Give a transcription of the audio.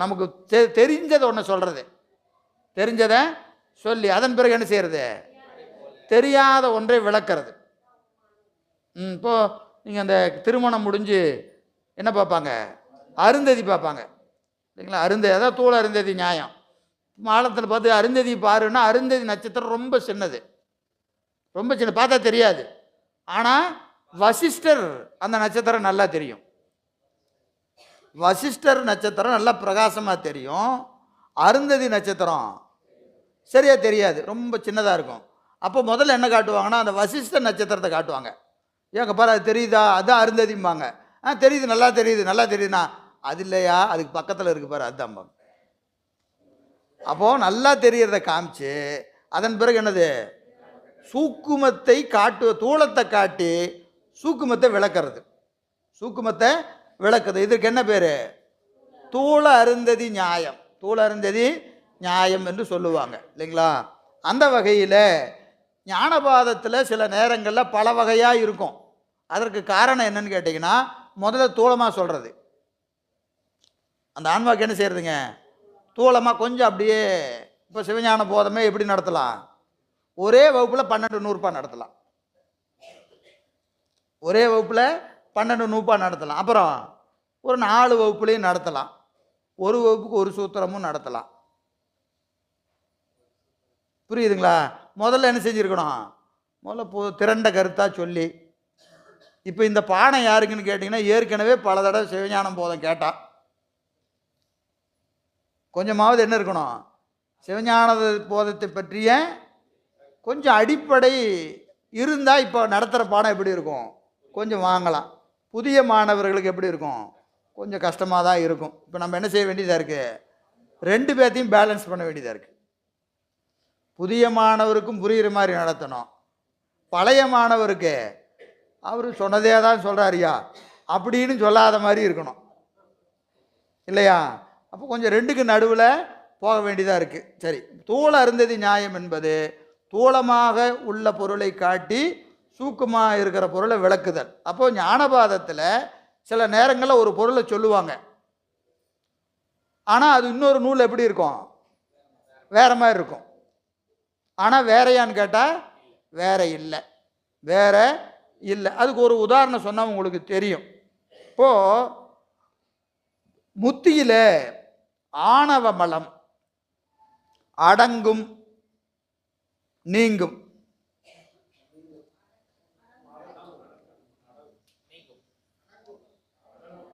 நமக்கு தெரிஞ்சதை ஒன்று சொல்கிறது, தெரிஞ்சதை சொல்லி அதன் பிறகு என்ன செய்கிறது, தெரியாத ஒன்றை விளக்கிறது. இப்போது நீங்கள் அந்த திருமணம் முடிஞ்சு என்ன பார்ப்பாங்க, அருந்ததி பார்ப்பாங்க இல்லைங்களா? அருந்ததி, அதாவது தூள் அருந்ததி நியாயம். மாலத்தில் பார்த்து அருந்ததி பாருன்னா அருந்ததி நட்சத்திரம் ரொம்ப சின்னது, ரொம்ப சின்ன, பார்த்தா தெரியாது. ஆனால் வசிஷ்டர் அந்த நட்சத்திரம் நல்லா தெரியும். வசிஷ்டர் நட்சத்திரம் நல்லா பிரகாசமாக தெரியும். அருந்ததி நட்சத்திரம் சரியாக தெரியாது, ரொம்ப சின்னதாக இருக்கும். அப்போ முதல்ல என்ன காட்டுவாங்கன்னா அந்த வசிஷ்டர் நட்சத்திரத்தை காட்டுவாங்க. ஏங்க பாரு அது தெரியுதா, அதுதான் அருந்ததிம்பாங்க. தெரியுது, நல்லா தெரியுது, நல்லா தெரியுதுண்ணா. அது இல்லையா, அதுக்கு பக்கத்தில் இருக்கு பாரு, அதுதான். அப்போது நல்லா தெரியறத காமிச்சு அதன் பிறகு என்னது, சூக்குமத்தை தூளத்தை காட்டி சூக்குமத்தை விளக்கிறது, சூக்குமத்தை விளக்குது. இதற்கு என்ன பேர், தூள அருந்ததி நியாயம், தூள அருந்ததி நியாயம் என்று சொல்லுவாங்க இல்லைங்களா? அந்த வகையில் ஞானபாதத்தில் சில நேரங்களில் பல வகையாக இருக்கும். அதற்கு காரணம் என்னன்னு கேட்டிங்கன்னா, முதல்ல தூளமாக சொல்கிறது. அந்த ஆன்மாக்கு என்ன செய்கிறதுங்க, தூளமாக கொஞ்சம் அப்படியே. இப்போ சிவஞான போதமே எப்படி நடத்தலாம், ஒரே வகுப்பில் 12 நூறுபா நடத்தலாம், ஒரே வகுப்பில் 12 நூறுபா நடத்தலாம். அப்புறம் ஒரு 4 வகுப்புலையும் நடத்தலாம், ஒரு வகுப்புக்கு ஒரு சூத்திரமும் நடத்தலாம். புரியுதுங்களா? முதல்ல என்ன செஞ்சுருக்கணும், முதல்ல திரண்ட கருத்தாக சொல்லி. இப்போ இந்த பானை யாருக்குன்னு கேட்டிங்கன்னா, ஏற்கனவே பல தடவை சிவஞானம் போதம் கேட்டால் கொஞ்சமாவது என்ன இருக்கணும், சிவஞான போதத்தை பற்றிய கொஞ்சம் அடிப்படை இருந்தால் இப்போ நடத்துகிற பாடம் எப்படி இருக்கும், கொஞ்சம் வாங்கலாம். புதிய மாணவர்களுக்கு எப்படி இருக்கும், கொஞ்சம் கஷ்டமாக தான் இருக்கும். இப்போ நம்ம என்ன செய்ய வேண்டியதாக இருக்குது, 2 பேர்த்தையும் பேலன்ஸ் பண்ண வேண்டியதாக இருக்குது. புதிய மாணவருக்கும் புரிகிற மாதிரி நடத்தணும், பழைய மாணவருக்கு அவர் சொன்னதே தான் சொல்கிறாரியா அப்படின்னு சொல்லாத மாதிரி இருக்கணும் இல்லையா? அப்போ கொஞ்சம் 2க்கு நடுவில் போக வேண்டியதாக இருக்குது. சரி, தூள அருந்ததி நியாயம் என்பது தூளமாக உள்ள பொருளை காட்டி சூக்குமாக இருக்கிற பொருளை விளக்குதல். அப்போது ஞானபாதத்தில் சில நேரங்களில் ஒரு பொருளை சொல்லுவாங்க, ஆனால் அது இன்னொரு நூல் எப்படி இருக்கும், வேறு மாதிரி இருக்கும். ஆனால் வேறையான்னு கேட்டால் வேற இல்லை, வேற இல்லை. அதுக்கு ஒரு உதாரணம் சொன்னால் உங்களுக்கு தெரியும். இப்போது முத்தியில் ஆணவ மலம் அடங்கும் நீங்கும்.